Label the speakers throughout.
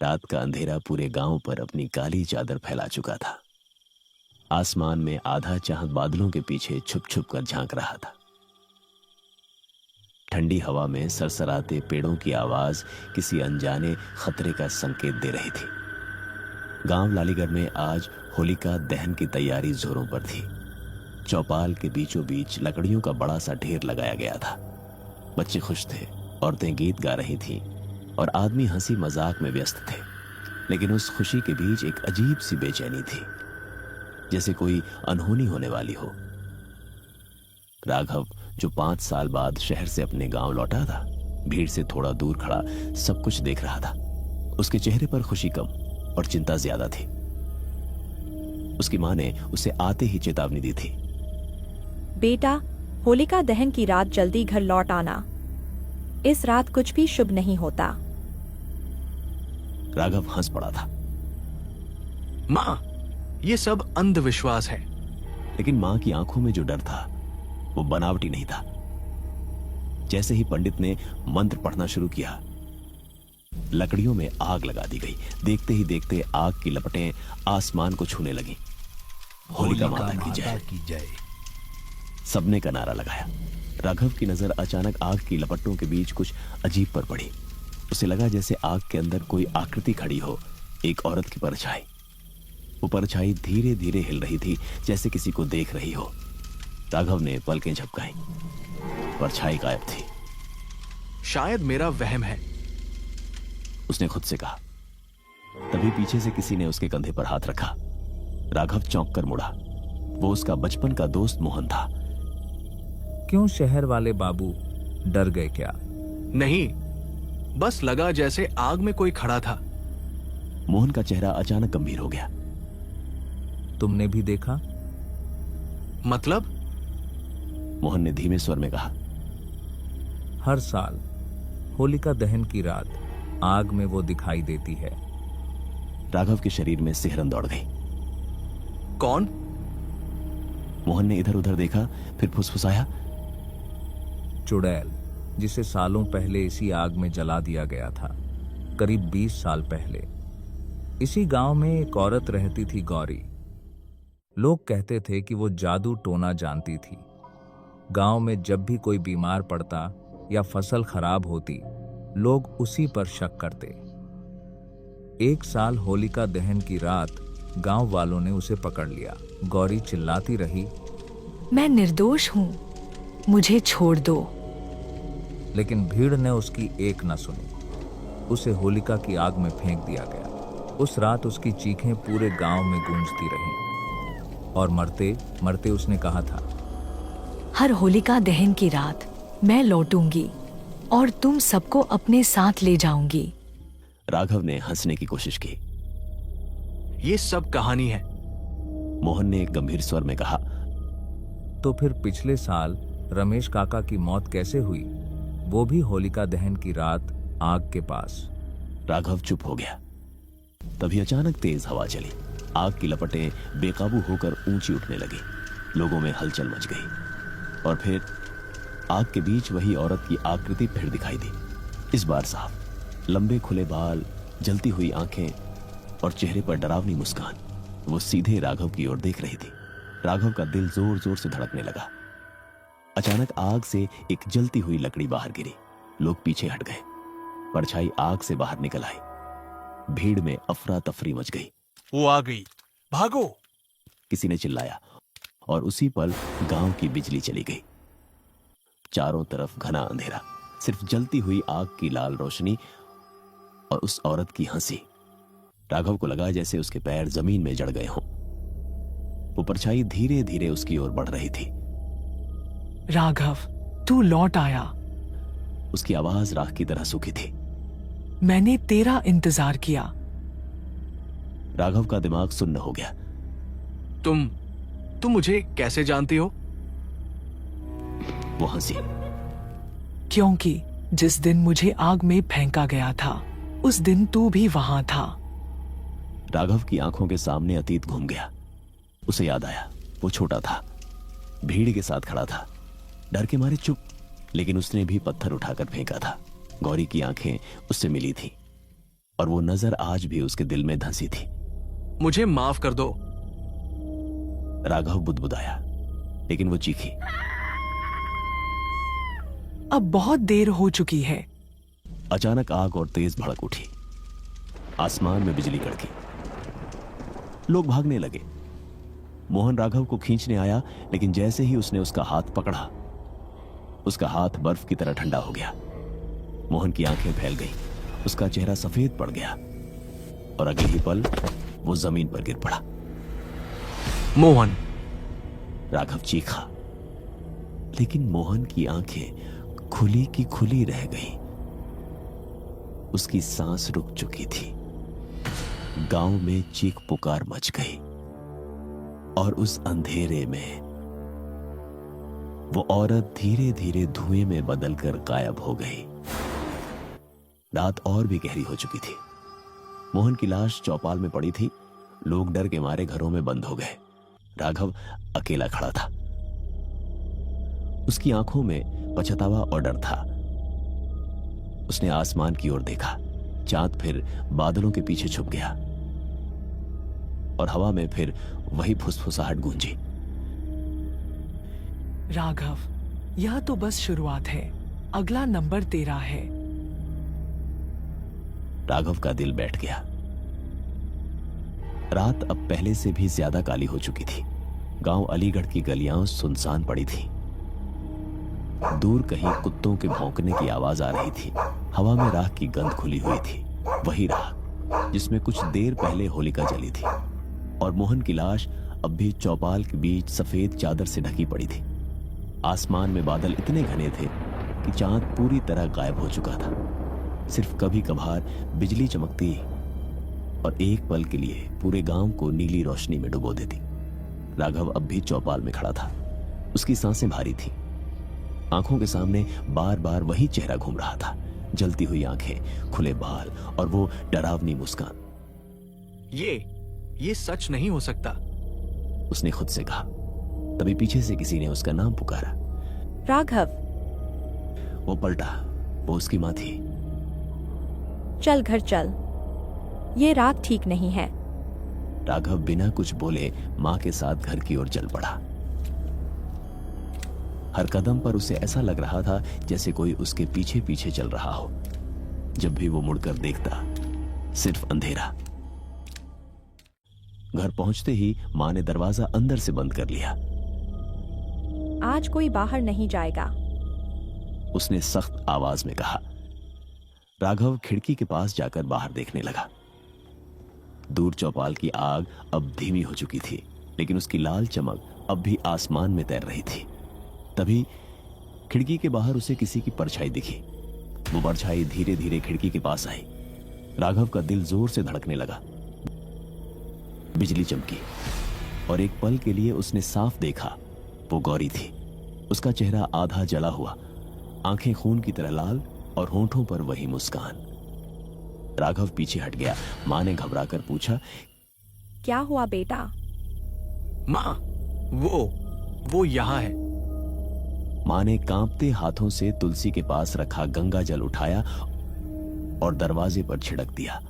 Speaker 1: रात का अंधेरा पूरे गांव पर अपनी काली चादर फैला चुका था। आसमान में आधा चांद बादलों के पीछे छुप छुप कर झांक रहा था। ठंडी हवा में सरसराते पेड़ों की आवाज किसी अनजाने खतरे का संकेत दे रही थी। गांव लालीगढ़ में आज होलिका दहन की तैयारी जोरों पर थी। चौपाल के बीचों बीच लकड़ियों का बड़ा सा ढेर लगाया गया था। बच्चे खुश थे, औरतें गीत गा रही थीं और आदमी हंसी मजाक में व्यस्त थे। लेकिन उस खुशी के बीच एक अजीब सी बेचैनी थी, जैसे कोई अनहोनी होने वाली हो। राघव, जो 5 साल बाद शहर से अपने गांव लौटा था, भीड़ से थोड़ा दूर खड़ा सब कुछ देख रहा था। उसके चेहरे पर खुशी कम और चिंता ज्यादा थी। उसकी मां ने उसे आते ही चेतावनी दी थी,
Speaker 2: बेटा, होलिका दहन की रात जल्दी घर लौट आना। इस रात कुछ भी शुभ नहीं होता।
Speaker 1: राघव हंस पड़ा था।
Speaker 3: मां, ये सब अंधविश्वास है।
Speaker 1: लेकिन मां की आंखों में जो डर था वो बनावटी नहीं था। जैसे ही पंडित ने मंत्र पढ़ना शुरू किया, लकड़ियों में आग लगा दी गई। देखते ही देखते आग की लपटें आसमान को छूने लगी। होलिका माता की जय। सबने का नारा लगाया। राघव की नजर अचानक आग की लपटों के बीच कुछ अजीब पर पड़ी। उसे लगा जैसे आग के अंदर कोई आकृति खड़ी हो, एक औरत की परछाई। वो परछाई धीरे धीरे हिल रही थी, जैसे किसी को देख रही हो। राघव ने पलकें झपकाई। परछाई गायब थी।
Speaker 3: शायद मेरा वहम है,
Speaker 1: उसने खुद से कहा। तभी पीछे से किसी ने उसके कंधे पर हाथ रखा। राघव चौंक कर मुड़ा। वो उसका बचपन का दोस्त मोहन था।
Speaker 4: क्यों, शहर वाले बाबू डर गए क्या?
Speaker 3: नहीं, बस लगा जैसे आग में कोई खड़ा था।
Speaker 1: मोहन का चेहरा अचानक गंभीर हो गया।
Speaker 4: तुमने भी देखा?
Speaker 3: मतलब?
Speaker 1: मोहन ने धीमे स्वर में कहा,
Speaker 4: हर साल होलिका दहन की रात आग में वो दिखाई देती है।
Speaker 1: राघव के शरीर में सिहरन दौड़ गई।
Speaker 3: कौन?
Speaker 1: मोहन ने इधर उधर देखा, फिर फुसफुसाया,
Speaker 4: चुड़ैल, जिसे सालों पहले इसी आग में जला दिया गया था। करीब 20 साल पहले इसी गांव में एक औरत रहती थी, गौरी। लोग कहते थे कि वो जादू टोना जानती थी। गांव में जब भी कोई बीमार पड़ता या फसल खराब होती, लोग उसी पर शक करते। एक साल होलिका दहन की रात गांव वालों ने उसे पकड़ लिया। गौरी चिल्लाती रही,
Speaker 5: मैं निर्दोष हूं, मुझे छोड़ दो।
Speaker 4: लेकिन भीड़ ने उसकी एक न सुनी। उसे होलिका की आग में फेंक दिया गया। उस रात उसकी चीखें पूरे गांव में गूंजती रहीं। और मरते मरते उसने कहा था,
Speaker 5: हर होलिका दहन की रात मैं लौटूंगी और तुम सबको अपने साथ ले जाऊंगी।
Speaker 1: राघव ने हंसने की कोशिश की।
Speaker 3: ये सब कहानी है,
Speaker 1: मोहन ने एक गंभीर स्वर में कहा।
Speaker 4: तो फिर पिछले साल रमेश काका की मौत कैसे हुई? वो भी होलिका दहन की रात आग के पास।
Speaker 1: राघव चुप हो गया। तभी अचानक तेज हवा चली। आग की लपटें बेकाबू होकर ऊंची उठने लगी। लोगों में हलचल मच गई। और फिर आग के बीच वही औरत की आकृति फिर दिखाई दी। इस बार साफ, लंबे खुले बाल, जलती हुई आंखें और चेहरे पर डरावनी मुस्कान। वो सीधे राघव की ओर देख रही थी। राघव का दिल जोर जोर से धड़कने लगा। अचानक आग से एक जलती हुई लकड़ी बाहर गिरी। लोग पीछे हट गए। परछाई आग से बाहर निकल आई। भीड़ में अफरा तफरी मच गई।
Speaker 6: वो आ गई, भागो!
Speaker 1: किसी ने चिल्लाया और उसी पल गांव की बिजली चली गई। चारों तरफ घना अंधेरा, सिर्फ जलती हुई आग की लाल रोशनी और उस औरत की हंसी। राघव को लगा जैसे उसके पैर जमीन में जड़ गए हों। वो परछाई धीरे धीरे उसकी ओर बढ़ रही थी।
Speaker 7: राघव, तू लौट आया।
Speaker 1: उसकी आवाज राख की तरह सूखी थी।
Speaker 7: मैंने तेरा इंतजार किया।
Speaker 1: राघव का दिमाग सुन्न हो गया।
Speaker 3: तुम मुझे कैसे जानती हो?
Speaker 1: वो हंसी।
Speaker 7: क्योंकि जिस दिन मुझे आग में फेंका गया था, उस दिन तू भी वहां था।
Speaker 1: राघव की आंखों के सामने अतीत घूम गया। उसे याद आया, वो छोटा था, भीड़ के साथ खड़ा था, डर के मारे चुप, लेकिन उसने भी पत्थर उठाकर फेंका था। गौरी की आंखें उससे मिली थी और वो नजर आज भी उसके दिल में धंसी थी।
Speaker 3: मुझे माफ कर दो।
Speaker 1: राघव बुदबुदाया, लेकिन वो चीखी।
Speaker 7: अब बहुत देर हो चुकी है।
Speaker 1: अचानक आग और तेज भड़क उठी। आसमान में बिजली कड़की। लोग भागने लगे। मोहन राघव को खींचने आया, लेकिन जैसे ही उसने उसका हाथ पकड़ा, उसका हाथ बर्फ की तरह ठंडा हो गया। मोहन की आंखें फैल गई, उसका चेहरा सफेद पड़ गया और अगले ही पल वो जमीन पर गिर पड़ा।
Speaker 3: मोहन।
Speaker 1: राघव चीखा, लेकिन मोहन की आंखें खुली की खुली रह गई। उसकी सांस रुक चुकी थी। गांव में चीख पुकार मच गई और उस अंधेरे में वो औरत धीरे धीरे धुएं में बदलकर गायब हो गई। रात और भी गहरी हो चुकी थी। मोहन की लाश चौपाल में पड़ी थी। लोग डर के मारे घरों में बंद हो गए। राघव अकेला खड़ा था। उसकी आंखों में पछतावा और डर था। उसने आसमान की ओर देखा। चांद फिर बादलों के पीछे छुप गया और हवा में फिर वही फुसफुसाहट गूंजी।
Speaker 7: राघव, यह तो बस शुरुआत है। अगला नंबर तेरा है।
Speaker 1: राघव का दिल बैठ गया। रात अब पहले से भी ज्यादा काली हो चुकी थी। गांव अलीगढ़ की गलियां सुनसान पड़ी थी। दूर कहीं कुत्तों के भौंकने की आवाज आ रही थी। हवा में राख की गंध खुली हुई थी, वही राख जिसमें कुछ देर पहले होलिका जली थी। और मोहन की लाश अब भी चौपाल के बीच सफेद चादर से ढकी पड़ी थी। आसमान में बादल इतने घने थे कि चांद पूरी तरह गायब हो चुका था। सिर्फ कभी कभार बिजली चमकती और एक पल के लिए पूरे गांव को नीली रोशनी में डुबो देती। राघव अब भी चौपाल में खड़ा था। उसकी सांसें भारी थी। आंखों के सामने बार बार वही चेहरा घूम रहा था। जलती हुई आंखें, खुले बाल और वो डरावनी मुस्कान।
Speaker 3: ये सच नहीं हो सकता,
Speaker 1: उसने खुद से कहा। तभी पीछे से किसी ने उसका नाम पुकारा।
Speaker 2: राघव।
Speaker 1: वो पलटा। वो उसकी मां थी।
Speaker 2: चल घर चल, ये रात ठीक नहीं है।
Speaker 1: राघव बिना कुछ बोले मां के साथ घर की ओर चल पड़ा। हर कदम पर उसे ऐसा लग रहा था जैसे कोई उसके पीछे पीछे चल रहा हो। जब भी वो मुड़कर देखता, सिर्फ अंधेरा। घर पहुंचते ही मां ने दरवाजा अंदर से बंद कर लिया।
Speaker 2: आज कोई बाहर नहीं जाएगा,
Speaker 1: उसने सख्त आवाज में कहा। राघव खिड़की के पास जाकर बाहर देखने लगा। दूर चौपाल की आग अब धीमी हो चुकी थी, लेकिन उसकी लाल चमक अब भी आसमान में तैर रही थी। तभी खिड़की के बाहर उसे किसी की परछाई दिखी। वो परछाई धीरे धीरे खिड़की के पास आई। राघव का दिल जोर से धड़कने लगा। बिजली चमकी और एक पल के लिए उसने साफ देखा, वो गौरी थी। उसका चेहरा आधा जला हुआ, आंखें खून की तरह लाल और होंठों पर वही मुस्कान। राघव पीछे हट गया। मां ने घबराकर पूछा,
Speaker 2: क्या हुआ बेटा?
Speaker 3: मां, वो यहां है।
Speaker 1: मां ने कांपते हाथों से तुलसी के पास रखा गंगा जल उठाया और दरवाजे पर छिड़क दिया।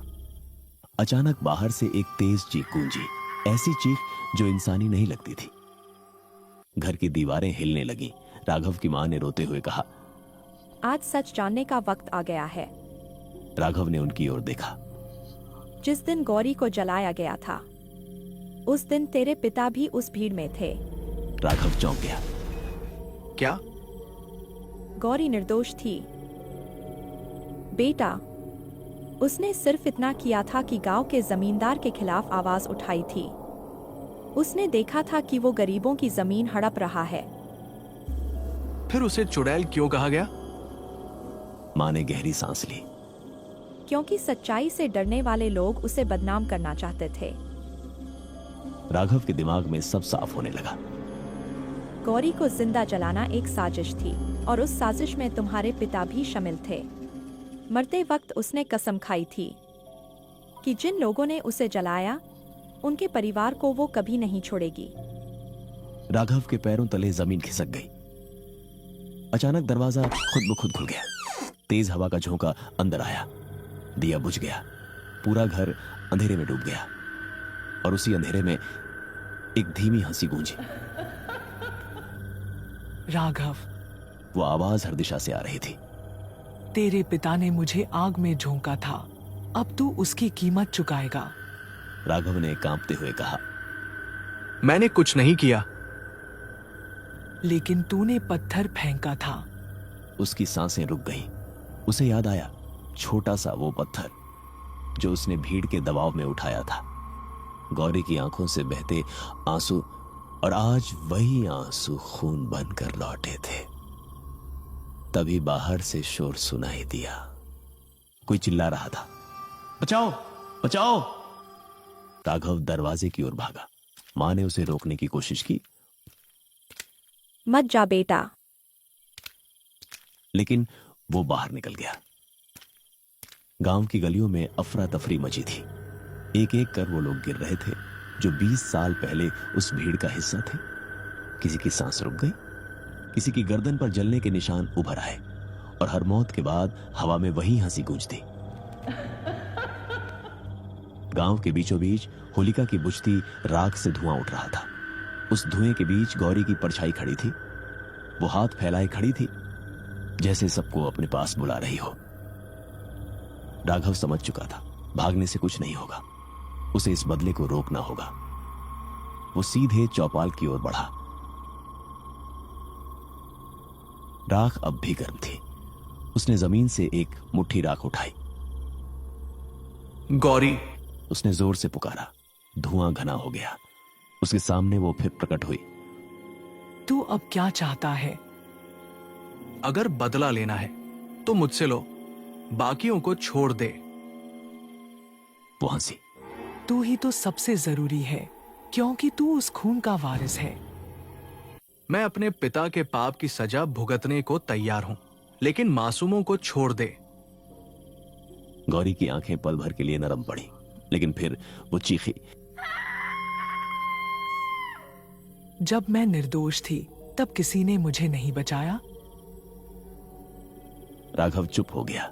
Speaker 1: अचानक बाहर से एक तेज चीख गूंजी, ऐसी चीख जो इंसानी नहीं लगती थी। घर की दीवारें हिलने लगीं। राघव की मां ने रोते हुए कहा,
Speaker 2: आज सच जानने का वक्त आ गया है।
Speaker 1: राघव ने उनकी ओर देखा।
Speaker 2: जिस दिन गौरी को जलाया गया था, उस दिन तेरे पिता भी उस भीड़ में थे।
Speaker 1: राघव चौंक गया।
Speaker 3: क्या?
Speaker 2: गौरी निर्दोष थी बेटा। उसने सिर्फ इतना किया था कि गांव के जमींदार के खिलाफ आवाज उठाई थी। उसने देखा था कि वो गरीबों की जमीन हड़प रहा है।
Speaker 3: फिर उसे चुड़ैल क्यों कहा गया?
Speaker 1: मां ने गहरी सांस ली।
Speaker 2: क्योंकि सच्चाई से डरने वाले लोग उसे बदनाम करना चाहते थे।
Speaker 1: राघव के दिमाग में सब साफ होने लगा।
Speaker 2: गौरी को जिंदा जलाना एक साजिश थी और उस साजिश में तुम्हारे पिता भी शामिल थे। मरते वक्त उसने कसम खाई थी कि जिन लोगों ने उसे जलाया, उनके परिवार को वो कभी नहीं छोड़ेगी।
Speaker 1: राघव के पैरों तले जमीन खिसक गई। अचानक दरवाजा खुद ब खुद खुल गया। तेज हवा का झोंका अंदर आया, दिया बुझ गया, पूरा घर अंधेरे में डूब गया और उसी अंधेरे में एक धीमी हंसी गूंजी।
Speaker 7: राघव,
Speaker 1: वो आवाज हर दिशा से आ रही थी।
Speaker 7: तेरे पिता ने मुझे आग में झोंका था, अब तू उसकी कीमत चुकाएगा।
Speaker 1: राघव ने कांपते हुए कहा।
Speaker 3: मैंने कुछ नहीं किया।
Speaker 7: लेकिन तूने पत्थर फेंका था।
Speaker 1: उसकी सांसें रुक गईं। उसे याद आया छोटा सा वो पत्थर जो उसने भीड़ के दबाव में उठाया था। गौरी की आंखों से बहते आंसू, और आज वही आंसू खून बनकर लौटे थे। तभी बाहर से शोर सुनाई दिया। कोई चिल्ला रहा था, बचाओ बचाओ। राघव दरवाजे की ओर भागा। मां ने उसे रोकने की कोशिश की,
Speaker 2: मत जा बेटा।
Speaker 1: लेकिन वो बाहर निकल गया। गांव की गलियों में अफरा तफरी मची थी। एक एक कर वो लोग गिर रहे थे जो 20 साल पहले उस भीड़ का हिस्सा थे। किसी की सांस रुक गई, किसी की गर्दन पर जलने के निशान उभर आए, और हर मौत के बाद हवा में वही हंसी गूंजती। गांव के बीचों बीच होलिका की बुझती राख से धुआं उठ रहा था। उस धुएं के बीच गौरी की परछाई खड़ी थी। वो हाथ फैलाए खड़ी थी, जैसे सबको अपने पास बुला रही हो। राघव समझ चुका था भागने से कुछ नहीं होगा, उसे इस बदले को रोकना होगा। वो सीधे चौपाल की ओर बढ़ा। राख अब भी गर्म थी। उसने जमीन से एक मुट्ठी राख उठाई।
Speaker 3: गौरी,
Speaker 1: उसने जोर से पुकारा। धुआं घना हो गया। उसके सामने वो फिर प्रकट हुई।
Speaker 7: तू अब क्या चाहता है?
Speaker 3: अगर बदला लेना है तो मुझसे लो, बाकियों को छोड़ दे।
Speaker 1: वो हंसी।
Speaker 7: तू ही तो सबसे जरूरी है, क्योंकि तू उस खून का वारिस है।
Speaker 3: मैं अपने पिता के पाप की सजा भुगतने को तैयार हूं, लेकिन मासूमों को छोड़ दे।
Speaker 1: गौरी की आंखें पल भर के लिए नरम पड़ी, लेकिन फिर वो चीखी।
Speaker 7: जब मैं निर्दोष थी तब किसी ने मुझे नहीं बचाया।
Speaker 1: राघव चुप हो गया।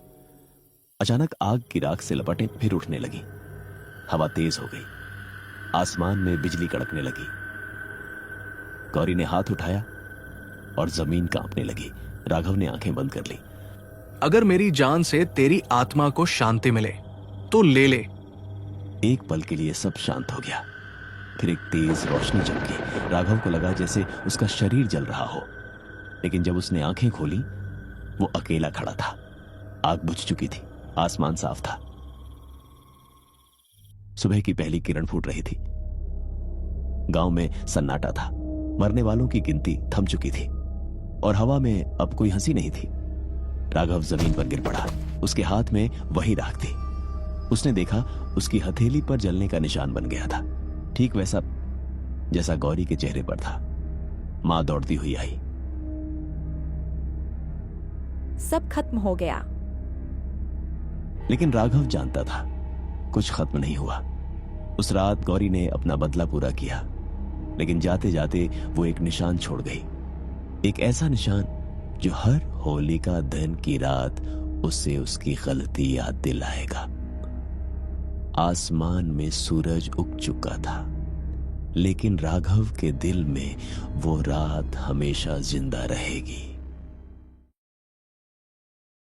Speaker 1: अचानक आग की राख से लपटें फिर उठने लगी। हवा तेज हो गई। आसमान में बिजली कड़कने लगी। गौरी ने हाथ उठाया और जमीन कांपने लगी। राघव ने आंखें बंद कर ली।
Speaker 3: अगर मेरी जान से तेरी आत्मा को शांति मिले तो ले ले।
Speaker 1: एक पल के लिए सब शांत हो गया। फिर एक तेज रोशनी चमकी। राघव को लगा जैसे उसका शरीर जल रहा हो, लेकिन जब उसने आंखें खोली वो अकेला खड़ा था। आग बुझ चुकी थी। आसमान साफ था। सुबह की पहली किरण फूट रही थी। गांव में सन्नाटा था। मरने वालों की गिनती थम चुकी थी और हवा में अब कोई हंसी नहीं थी। राघव जमीन पर गिर पड़ा। उसके हाथ में वही राख थी। उसने देखा उसकी हथेली पर जलने का निशान बन गया था, ठीक वैसा जैसा गौरी के चेहरे पर था। मां दौड़ती हुई आई।
Speaker 2: सब खत्म हो गया।
Speaker 1: लेकिन राघव जानता था कुछ खत्म नहीं हुआ। उस रात गौरी ने अपना बदला पूरा किया, लेकिन जाते जाते वो एक निशान छोड़ गई। एक ऐसा निशान जो हर होलिका दहन की रात उसे उसकी गलती याद दिलाएगा। आसमान में सूरज उग चुका था, लेकिन राघव के दिल में वो रात हमेशा जिंदा रहेगी।